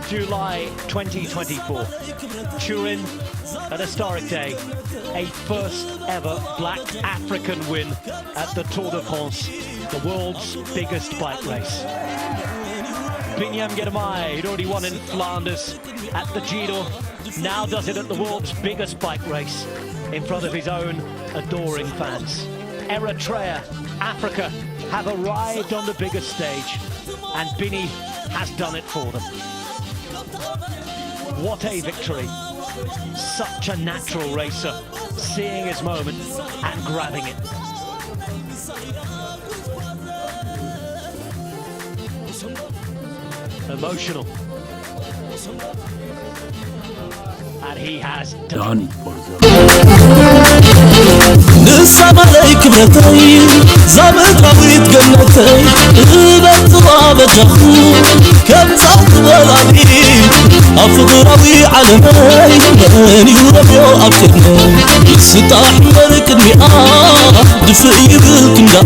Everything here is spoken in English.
July 2024, Turin, an historic day, a first ever black African win at the Tour de France, the world's biggest bike race. Biniam Ghirmay, he'd already won in Flanders at the Giro, now does it at the world's biggest bike race in front of his own adoring fans. Eritrea, Africa have arrived on the biggest stage, and Bini has done it for them. What a victory. Such a natural racer, seeing his moment and grabbing it. Emotional. And he has done for them. نسامحي كبرتي زابط عويت جنتي بطلع بجخو كم صوت بلادي أفضراوي عالمي بني وربيو أبتني ستاح مرك المئة دفعي بالكنداء